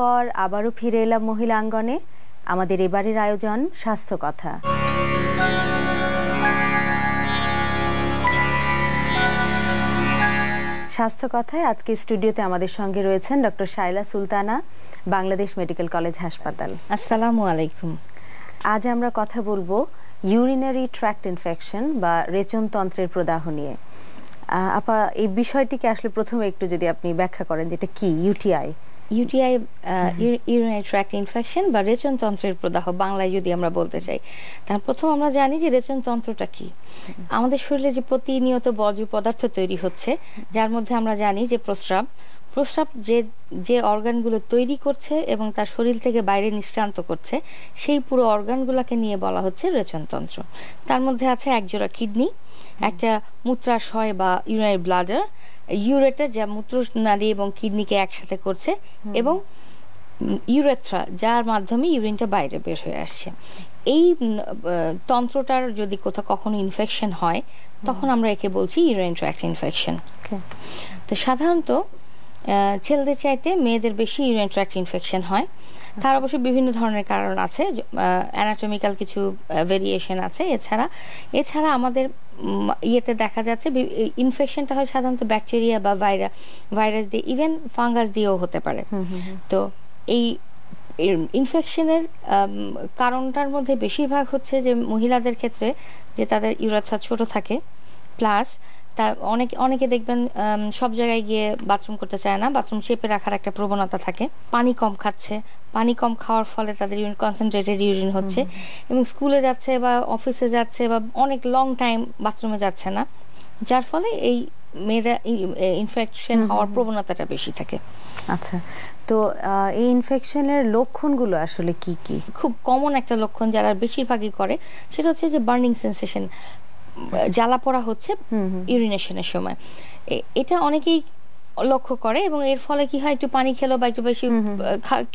পর আবারও ফিরে এলাম মহিলাঙ্গনে। আমাদের এবারের আয়োজন স্বাস্থ্য কথা। স্বাস্থ্য কথায় আজকে স্টুডিওতে আমাদের সঙ্গে রয়েছেন doctor Shaila Sultana, Bangladesh medical college হাসপাতাল। আসসালামু আলাইকুম। আজ আমরা কথা বলবো ইউরিনারি ট্র্যাক্ট ইনফেকশন বা রেচনতন্ত্রের প্রদাহ নিয়ে। আপা, এই বিষয়টিকে আসলে প্রথমে একটু যদি আপনি ব্যাখ্যা করেন যেটা কি UTI. UTI urinary tract infection বা রেচনতন্ত্রের প্রদাহ বাংলায় যদি আমরা বলতে চাই, তার প্রথম আমরা জানি যে রেচনতন্ত্রটা কি। আমাদের শরীরে যে প্রতিনিয়ত বর্জ্য পদার্থ তৈরি হচ্ছে, যার মধ্যে আমরা জানি যে প্রস্রাব যে অর্গানগুলো তৈরি করছে এবং তার শরীর থেকে বাইরে নিষ্ক্রান্ত করছে, সেই পুরো অর্গানগুলোকে নিয়ে বলা হচ্ছে রেচনতন্ত্র। তার মধ্যে আছে একজোড়া কিডনি, একটা মূত্রাশয় বা ইউরিনারি ব্লাডার, ইউরেটার যা মূত্রনালী এবং কিডনিকে একসাথে করছে, এবং ইউরেথ্রা যার মাধ্যমে ইউরিনটা বাইরে বের হয়ে আসছে। এই তন্ত্রটার যদি কোথাও কখনো ইনফেকশন হয়, তখন আমরা একে বলছি ইউরিনারি ট্র্যাক্ট ইনফেকশন। তো সাধারণত ছেলেদের চাইতে মেয়েদের বেশি ইউরিনারি ট্র্যাক্ট ইনফেকশন হয়। তার অবশ্য বিভিন্ন ধরনের কারণ আছে, অ্যানাটমিক্যাল কিছু ভেরিয়েশন আছে। এছাড়া আমাদের ইয়েতে দেখা যাচ্ছে ইনফেকশনটা হয় সাধারণত ব্যাকটেরিয়া বা ভাইরাস দিয়ে, ইভেন ফাঙ্গাস দিয়েও হতে পারে। তো এই ইনফেকশনের কারণটার মধ্যে বেশিরভাগ হচ্ছে যে মহিলাদের ক্ষেত্রে যে তাদের ইউরেথ্রা ছোট থাকে, প্লাস তা অনেকে দেখবেন সব জায়গায় গিয়ে বাথরুম করতে চায় না, বাথরুম শেপে রাখার একটা প্রবণতা থাকে। পানি কম খাচ্ছে, পানি কম খাওয়ার ফলে তাদের ইউরিন কনসেন্ট্রেটেড ইউরিন হচ্ছে, এবং স্কুলে যাচ্ছে বা অফিসে যাচ্ছে বা অনেক লং টাইম বাথরুমে যাচ্ছে না, যার ফলে এই মেয়েদের ইনফেকশন হওয়ার প্রবণতাটা বেশি থাকে। আচ্ছা, তো এই ইনফেকশনের লক্ষণগুলো আসলে কি কি? খুব কমন একটা লক্ষণ যারা বেশিরভাগই করে সেটা হচ্ছে যে বার্নিং সেন্সেশন, জ্বালা পড়া হচ্ছে ইউরিনেশনের সময়। এটা অনেকেই লক্ষ্য করে, এবং এর ফলে কি হয়, একটু পানি খেলো বা একটু বেশি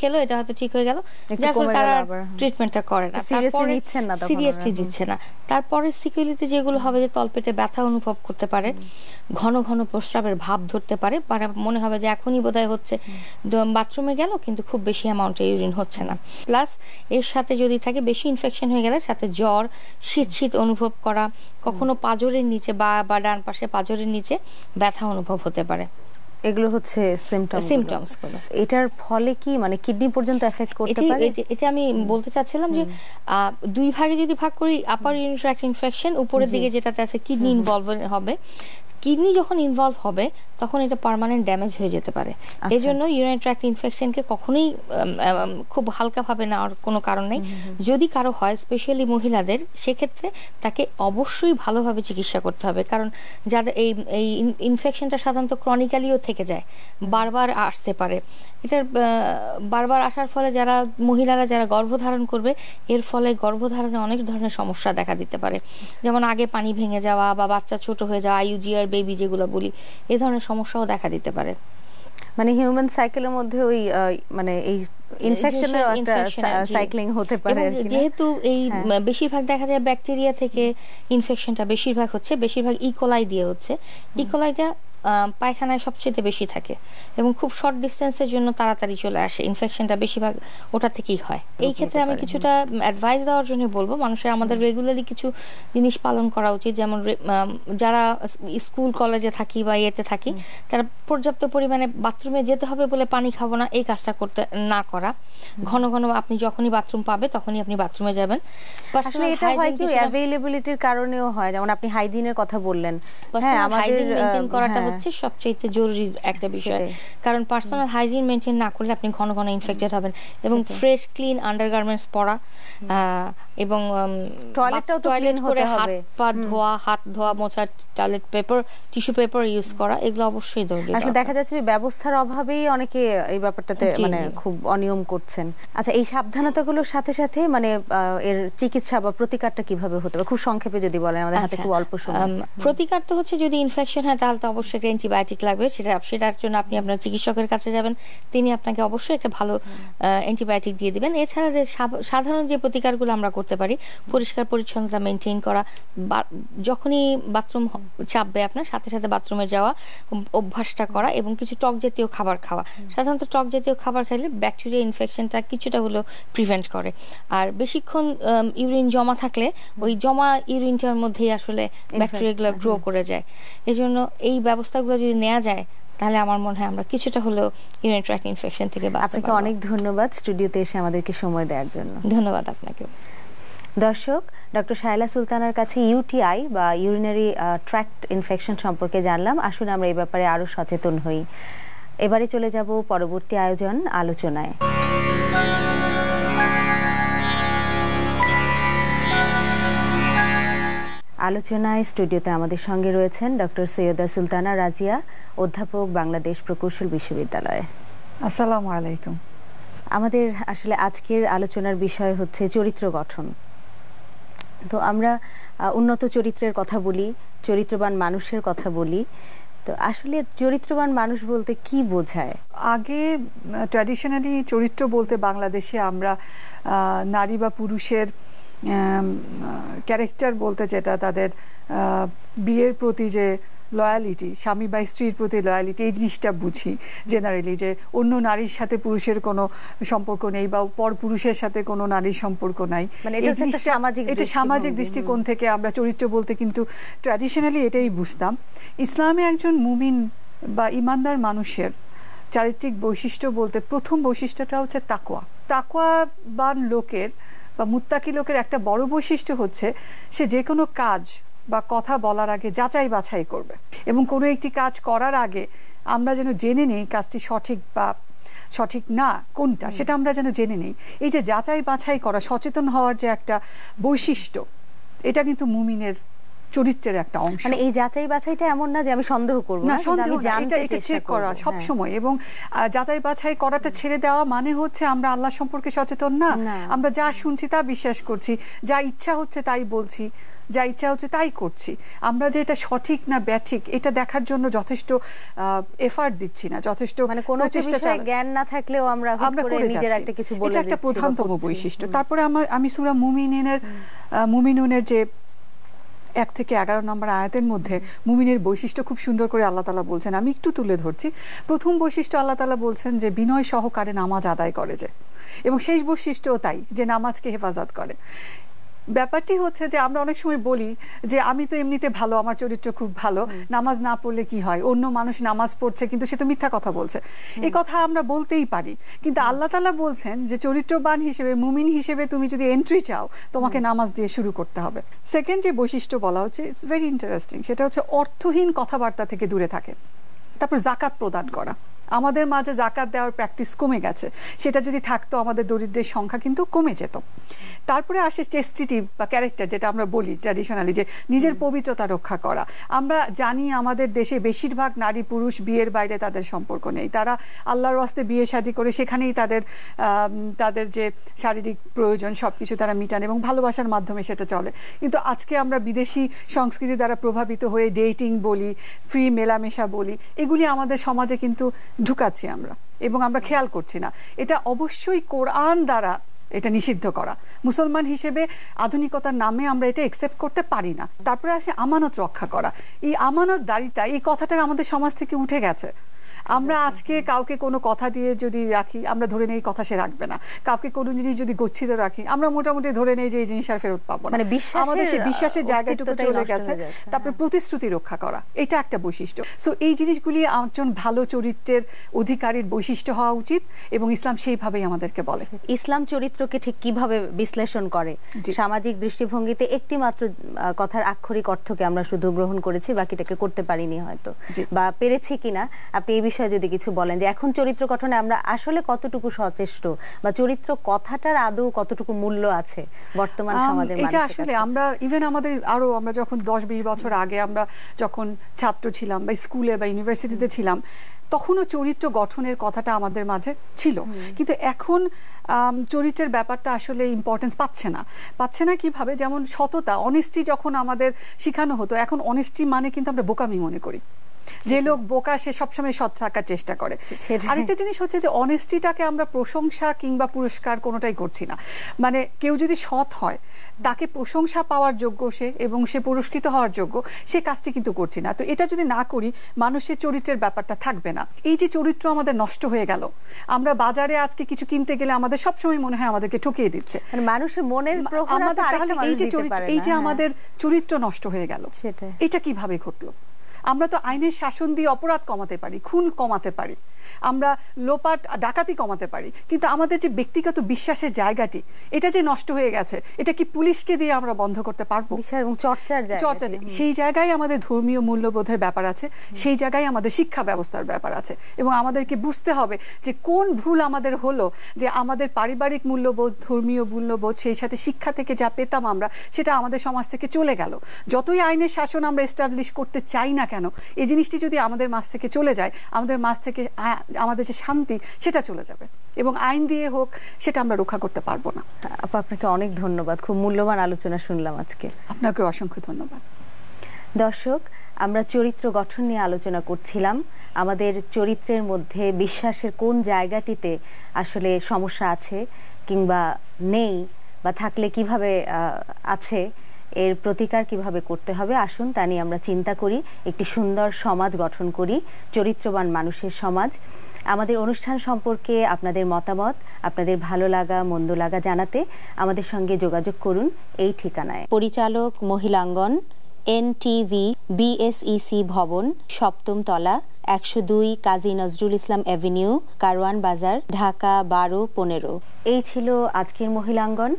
খেলো, এটা হয়তো ঠিক হয়ে গেল, যার ফলে তারা ট্রিটমেন্টটা করে না, সিরিয়াসলি দিচ্ছে না। তারপরে সিকুয়েলিতে যেগুলো হবে যে তলপেটে ব্যথা অনুভব করতে পারে, ঘন ঘন প্রস্রাবের ভাব ধরতে পারে, মনে হবে যে এখনই বোধহয় হচ্ছে, বাথরুমে গেল কিন্তু খুব বেশি অ্যামাউন্টে ইউরিন হচ্ছে না। প্লাস এর সাথে যদি থাকে বেশি ইনফেকশন হয়ে গেলে সাথে জ্বর, শীত অনুভব করা, কখনো পাঁজরের নিচে বা ডান পাশে পাঁজরের নিচে ব্যথা অনুভব হতে পারে। এগুলো হচ্ছে সিমটমস গুলো। এটার ফলে কি মানে কিডনি পর্যন্ত এফেক্ট করতে পারে? এটা আমি বলতে চাচ্ছিলাম যে দুই ভাগে যদি ভাগ করি, আপার ইউরিনারি ট্র্যাক্ট ইনফেকশন উপরের দিকে যেটাতে আছে কিডনি ইনভলভ হবে। কিডনি যখন ইনভলভ হবে তখন এটা পার্মানেন্ট ড্যামেজ হয়ে যেতে পারে। এই জন্য ইউরিনারি ট্র্যাক্ট ইনফেকশনকে কখনোই খুব হালকাভাবে নেওয়ার কোনো কারণ নেই। যদি কারো হয়, স্পেশালি মহিলাদের, সেক্ষেত্রে তাকে অবশ্যই ভালোভাবে চিকিৎসা করতে হবে, কারণ যাদের এই ইনফেকশনটা সাধারণত ক্রনিক্যালিও থেকে যায়, বারবার আসতে পারে। এটার বারবার আসার ফলে মহিলারা যারা গর্ভধারণ করবে, এর ফলে গর্ভধারণে অনেক ধরনের সমস্যা দেখা দিতে পারে, যেমন আগে পানি ভেঙে যাওয়া বা বাচ্চা ছোট হয়ে যাওয়া, আইইউজিআর বেবি যেগুলো বলি, এই ধরনের সমস্যাও দেখা দিতে পারে। মানে হিউম্যান সাইকেলের মধ্যে ওই মানে এই ইনফেকশনের একটা সাইক্লিং হতে পারে। যেহেতু এই বেশিরভাগ দেখা যায় ব্যাকটেরিয়া থেকে ইনফেকশনটা বেশিরভাগ ইকোলাই দিয়ে হচ্ছে। ইকোলাইটা পায়খানায় সবচেয়ে বেশি থাকে এবং খুব শর্ট ডিস্টেন্সের জন্য তাড়াতাড়ি চলে আসে, ইনফেকশনটা বেশিরভাগ ওটা থেকেই হয়। এই ক্ষেত্রে আমি কিছুটা অ্যাডভাইস দেওয়ার জন্য বলবো, মানুষের আমাদের রেগুলারলি কিছু জিনিস পালন করা উচিত। যেমন যারা স্কুল কলেজে থাকি বা ইয়েতে থাকি, তারা পর্যাপ্ত পরিমাণে বাথরুমে যেতে হবে বলে পানি খাবো না, এই কাজটা করতে না করা। ঘন ঘন আপনি যখনই বাথরুম পাবে তখনই আপনি বাথরুমে যাবেন। আসলে এটা হয় কি অ্যাভেইলেবিলিটির কারণেও হয়, যেমন আপনি হাইজিনের কথা বললেন। হ্যাঁ, আমাদের মেইনটেইন করাটা হচ্ছে সবচেয়ে জরুরি একটা বিষয়, কারণ পার্সোনাল হাইজিন মেইনটেইন না করলে আপনি ঘন ঘন ইনফেক্টেড হবেন। এবং ফ্রেশ ক্লিন আন্ডারগার্মেন্টস পরা, এবং টয়লেটটাও তো ক্লিন হতে হবে, হাত ধোয়া মোছার toilet paper, tissue paper use করা, এগুলো অবশ্যই দরকার। আসলে দেখা যাচ্ছে ব্যবস্থার অভাবেই অনেকে এই ব্যাপারটাতে মানে খুব অনিয়ম করছেন। আচ্ছা, এই সাবধানতাগুলোর সাথে সাথে মানে এর চিকিৎসা বা প্রতিকারটা কিভাবে হতে পারে, খুব সংক্ষেপে যদি বলেন, আমাদের হাতে খুব অল্প সময়। প্রতিকার তো হচ্ছে, যদি ইনফেকশন হয় তাহলে তো অবশ্যই একটা অ্যান্টিবায়োটিক লাগবে, সেটার জন্য আপনি আপনার চিকিৎসকের কাছে যাবেন, তিনি আপনাকে অবশ্যই একটা ভালো অ্যান্টিবায়োটিক দিয়ে দিবেন। এছাড়া যে সাধারণ যে প্রতিকারগুলো আমরা করতে পারি, পরিষ্কার পরিচ্ছন্নতা মেনটেন করা, যখনই বাথরুম চাপবে আপনার সাথে সাথে বাথরুমে যাওয়া অভ্যাসটা করা, এবং কিছু টক জাতীয় খাবার খাওয়া। সাধারণত টক জাতীয় খাবার খাইলে ব্যাকটেরিয়া ইনফেকশনটা কিছুটা হলেও প্রিভেন্ট করে। আর বেশিক্ষণ ইউরিন জমা থাকলে ওই জমা ইউরিনটার মধ্যেই আসলে ব্যাকটেরিয়াগুলো গ্রো করে যায়। এজন্য এই ব্যবস্থাগুলো যদি নেওয়া যায় তাহলে আমার মনে হয় আমরা কিছুটা হলেও ইউরিনারি ট্র্যাক্ট ইনফেকশন থেকে বাঁচতে পারবো। আপনাকে অনেক ধন্যবাদ স্টুডিওতে এসে আমাদেরকে সময় দেওয়ার জন্য। ধন্যবাদ আপনাকে। দর্শক, ডক্টর শায়লা সুলতানার কাছে ইউটিআই বা ইউরিনারি ট্র্যাক্ট ইনফেকশন সম্পর্কে জানলাম। আসলে আমরা এই ব্যাপারে আরো সচেতন হই। এবারে চলে যাব পরবর্তী আয়োজন আলোচনায়। আলোচনায় স্টুডিওতে আমাদের সঙ্গে রয়েছেন ডক্টর সৈয়দা সুলতানা রাজিয়া, অধ্যাপক, বাংলাদেশ প্রকৌশল বিশ্ববিদ্যালয়ে। আসসালামু আলাইকুম। আমাদের আসলে আজকের আলোচনার বিষয় হচ্ছে চরিত্র গঠন। তো আমরা উন্নত চরিত্রের কথা বলি, চরিত্রবান মানুষের কথা বলি। তো আসলে চরিত্রবান মানুষ বলতে কি বোঝায়? আগে ট্র্যাডিশনালি চরিত্র বলতে বাংলাদেশে আমরা নারী বা পুরুষের ক্যারেক্টার বলতে, যেটা তাদের বিয়ের প্রতি যে লয়ালিটি, স্বামী বা স্ত্রীর প্রতি লয়ালিটি, এই জিনিসটা বুঝি জেনারেলি, যে অন্য নারীর সাথে পুরুষের কোনো সম্পর্ক নেই বা পর পুরুষের সাথে কোনো নারীর সম্পর্ক নাই। মানে এটা সামাজিক দৃষ্টিকোণ থেকে আমরা চরিত্র বলতে কিন্তু ট্র্যাডিশনালি এটাই বুঝতাম। ইসলামে একজন মুমিন বা ইমানদার মানুষের চারিত্রিক বৈশিষ্ট্য বলতে প্রথম বৈশিষ্ট্যটা হচ্ছে তাকওয়া। তাকওয়াবান লোকের বা মুত্তাকি লোকের একটা বড় বৈশিষ্ট্য হচ্ছে সে যে কোনো কাজ বা কথা বলার আগে যাচাই বাছাই করবে, এবং কোনো একটি কাজ করার আগে আমরা যেন জেনে নেই কাজটি সঠিক বা সঠিক না কোনটা, সেটা আমরা যেন জেনে নেই। এই যে যাচাই বাছাই করা, সচেতন হওয়ার যে একটা বৈশিষ্ট্য, এটা কিন্তু মুমিনের চরিত্রের একটা অংশ। মানে এই যাচাই বাছাইটা এমন না যে আমি সন্দেহ করব না, আমি জানতে চেষ্টা করব করা সব সময়। এবং যাচাই বাছাই করাটা ছেড়ে দেওয়া মানে হচ্ছে আমরা আল্লাহ সম্পর্কে সচেতন না, আমরা যা শুনছি তা বিশ্বাস করছি, যা ইচ্ছা হচ্ছে তাই বলছি, যা ইচ্ছা হচ্ছে তাই করছি। আমরা যে এটা সঠিক না ব্যাঠিক এটা দেখার জন্য যথেষ্ট এফার্ট দিচ্ছি না, যথেষ্ট মানে কোনো বিষয়ে জ্ঞান না থাকলেও আমরা করে নিজের একটা কিছু বলে দিচ্ছি। এটা একটা প্রধানতম বৈশিষ্ট্য। তারপরে আমি সূরা মুমিনুনের যে 1 থেকে 11 নম্বর আয়াতের মধ্যে মুমিনের বৈশিষ্ট্য খুব সুন্দর করে আল্লাহ তাআলা বলছেন, আমি একটু তুলে ধরছি। প্রথম বৈশিষ্ট্য আল্লাহ তাআলা বলছেন যে বিনয় সহকারে নামাজ আদায় করে যে, এবং শেষ বৈশিষ্ট্যও তাই, যে নামাজকে হেফাজত করে। ব্যাপারটি হচ্ছে যে আমরা অনেক সময় বলি যে আমি তো এমনিতে ভালো, আমার চরিত্র খুব ভালো, নামাজ না পড়লে কি হয়, অন্য মানুষ নামাজ পড়ছে কিন্তু সে তো মিথ্যা কথা বলছে। এই কথা আমরা বলতেই পারি, কিন্তু আল্লাহ তাআলা বলছেন যে চরিত্রবান হিসেবে, মুমিন হিসেবে তুমি যদি এন্ট্রি চাও তোমাকে নামাজ দিয়ে শুরু করতে হবে। সেকেন্ড যে বৈশিষ্ট্য বলা হচ্ছে, ইটস ভেরি ইন্টারেস্টিং, সেটা হচ্ছে অর্থহীন কথাবার্তা থেকে দূরে থাকে। তারপর জাকাত প্রদান করা। আমাদের মাঝে জাকাত দেওয়ার প্র্যাকটিস কমে গেছে, সেটা যদি থাকতো আমাদের দরিদ্রের সংখ্যা কিন্তু কমে যেত। তারপরে আসে চেস্টিটি বা ক্যারেক্টার, যেটা আমরা বলি ট্র্যাডিশনালি, যে নিজের পবিত্রতা রক্ষা করা। আমরা জানি আমাদের দেশে বেশিরভাগ নারী পুরুষ বিয়ের বাইরে তাদের সম্পর্ক নেই, তারা আল্লাহর ওয়াস্তে বিয়ে শাদী করে সেখানেই তাদের যে শারীরিক প্রয়োজন সবকিছু তারা মিটান, এবং ভালোবাসার মাধ্যমে সেটা চলে। কিন্তু আজকে আমরা বিদেশি সংস্কৃতি দ্বারা প্রভাবিত হয়ে ডেটিং বলি, ফ্রি মেলামেশা বলি, এগুলি আমাদের সমাজে কিন্তু ঢুকাচ্ছি আমরা, এবং আমরা খেয়াল করছি না। এটা অবশ্যই কোরআন দ্বারা এটা নিষিদ্ধ করা। মুসলমান হিসেবে আধুনিকতার নামে আমরা এটা একসেপ্ট করতে পারি না। তারপরে আসে আমানত রক্ষা করা। এই আমানতদারিতা, এই কথাটা আমাদের সমাজ থেকে উঠে গেছে। আমরা আজকে কাউকে কোনো কথা দিয়ে যদি রাখি, আমরা ধরে নেই কথা সে রাখবে না। কাউকে কোনো জিনিস যদি গচ্ছিত রাখি, আমরা মোটামুটি ধরে নেই যে এই জিনিস আর ফেরত পাবো না। মানে আমাদের সেই বিশ্বাসের জায়গাটুকু চলে গেছে। তারপরে প্রতিশ্রুতি রক্ষা করা, এটা একটা বৈশিষ্ট্য। সো এই জিনিসগুলি একজন ভালো চরিত্রের অধিকারীর বৈশিষ্ট্য হওয়া উচিত, এবং ইসলাম সেইভাবেই আমাদেরকে বলে। ইসলাম চরিত্রকে ঠিক কিভাবে বিশ্লেষণ করে? সামাজিক দৃষ্টিভঙ্গিতে একটি মাত্র কথার আক্ষরিক অর্থকে আমরা শুধু গ্রহণ করেছি, বাকিটাকে করতে পারিনি হয়তো, বা পেরেছি কিনা। আপনি এই বিষয়ে যদি কিছু বলেন যে এখন চরিত্র গঠনে আমরা আসলে কতটুকু সচেষ্ট, বা চরিত্র কথাটার আদৌ কতটুকু মূল্য আছে বর্তমান সমাজে? এটা আসলে আমরা ইভেন আমরা যখন 10-20 বছর আগে আমরা যখন ছাত্র ছিলাম বা স্কুলে বা ইউনিভার্সিটিতে ছিলাম, তখনও চরিত্র গঠনের কথাটা আমাদের মাঝে ছিল, কিন্তু এখন চরিত্রের ব্যাপারটা আসলে ইম্পর্টেন্স পাচ্ছে না। কিভাবে? যেমন সততা, অনেস্টি যখন আমাদের শেখানো হতো, এখন অনেস্টি মানে কিন্তু আমরা বোকামি মনে করি। যে লোক বোকা সে সবসময় সৎ থাকার চেষ্টা করে। আরেকটা জিনিস হচ্ছে যে অনেস্টিটাকে আমরা প্রশংসা কিংবা পুরস্কার কোনোটাই করছি না। মানে কেউ যদি সৎ হয় তাকে প্রশংসা পাওয়ার যোগ্য সে এবং সে পুরস্কৃত হওয়ার যোগ্য, সে কাজটি কিন্তু করছি না। তো এটা যদি না করি মানুষের চরিত্রের ব্যাপারটা থাকবে না। এই যে চরিত্র আমাদের নষ্ট হয়ে গেল, আমরা বাজারে আজকে কিছু কিনতে গেলে আমাদের সবসময় মনে হয় আমাদেরকে ঠকিয়ে দিচ্ছে। মানুষের মনের প্রহরতা আরেকটা মানুষ দিতে পারে না। এই যে আমাদের চরিত্র নষ্ট হয়ে গেল, এটা কিভাবে ঘটলো? আমরা তো আইনের শাসন দিয়ে অপরাধ কমাতে পারি, খুন কমাতে পারি, আমরা লোপাট ডাকাতি কমাতে পারি, কিন্তু আমাদের যে ব্যক্তিগত বিশ্বাসের জায়গাটি এটা যে নষ্ট হয়ে গেছে, এটা কি পুলিশকে দিয়ে আমরা বন্ধ করতে পারবো? এবং চর্চা সেই জায়গায় আমাদের ধর্মীয় মূল্যবোধের ব্যাপার আছে, সেই জায়গায় আমাদের শিক্ষা ব্যবস্থার ব্যাপার আছে এবং আমাদেরকে বুঝতে হবে যে কোন ভুল আমাদের হলো, যে আমাদের পারিবারিক মূল্যবোধ, ধর্মীয় মূল্যবোধ, সেই সাথে শিক্ষা থেকে যা পেতাম আমরা, সেটা আমাদের সমাজ থেকে চলে গেল। যতই আইনের শাসন আমরা এস্টাবলিশ করতে চাই না কেন, এই জিনিসটি যদি আমাদের মাঝ থেকে চলে যায়, আমাদের মাঝ থেকে আমাদের যে শান্তি সেটা চলে যাবে এবং আইন দিয়ে হোক সেটা আমরা রক্ষা করতে পারবো না। আপা আপনাকে অনেক ধন্যবাদ, খুব মূল্যবান আলোচনা শুনলাম আজকে। আপনাকে অসংখ্য ধন্যবাদ। দর্শক, আমরা চরিত্র গঠন নিয়ে আলোচনা করছিলাম। আমাদের চরিত্রের মধ্যে বিশ্বাসের কোন জায়গাটিতে আসলে সমস্যা আছে কিংবা নেই, বা থাকলে কিভাবে আছে, এর প্রতিকার কিভাবে করতে হবে, আসুন তা নিয়ে আমরা চিন্তা করি, একটি সুন্দর সমাজ গঠন করি, চরিত্রবান মানুষের সমাজ। আমাদের অনুষ্ঠান সম্পর্কে আপনাদের মতামত, আপনাদের ভালো লাগা মন্দ লাগা জানাতে আমাদের সঙ্গে যোগাযোগ করুন এই ঠিকানায়। পরিচালক মহিলাঙ্গন, NTV, BSEC ভবন, 7ম তলা, 102 কাজী নজরুল ইসলাম এভিনিউ, কারওয়ান বাজার, ঢাকা 12-15। এই ছিল আজকের মহিলাঙ্গন।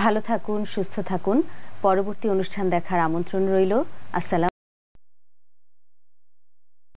ভালো থাকুন, সুস্থ থাকুন। পরবর্তী অনুষ্ঠান দেখার আমন্ত্রণ রইল। আসসালাম।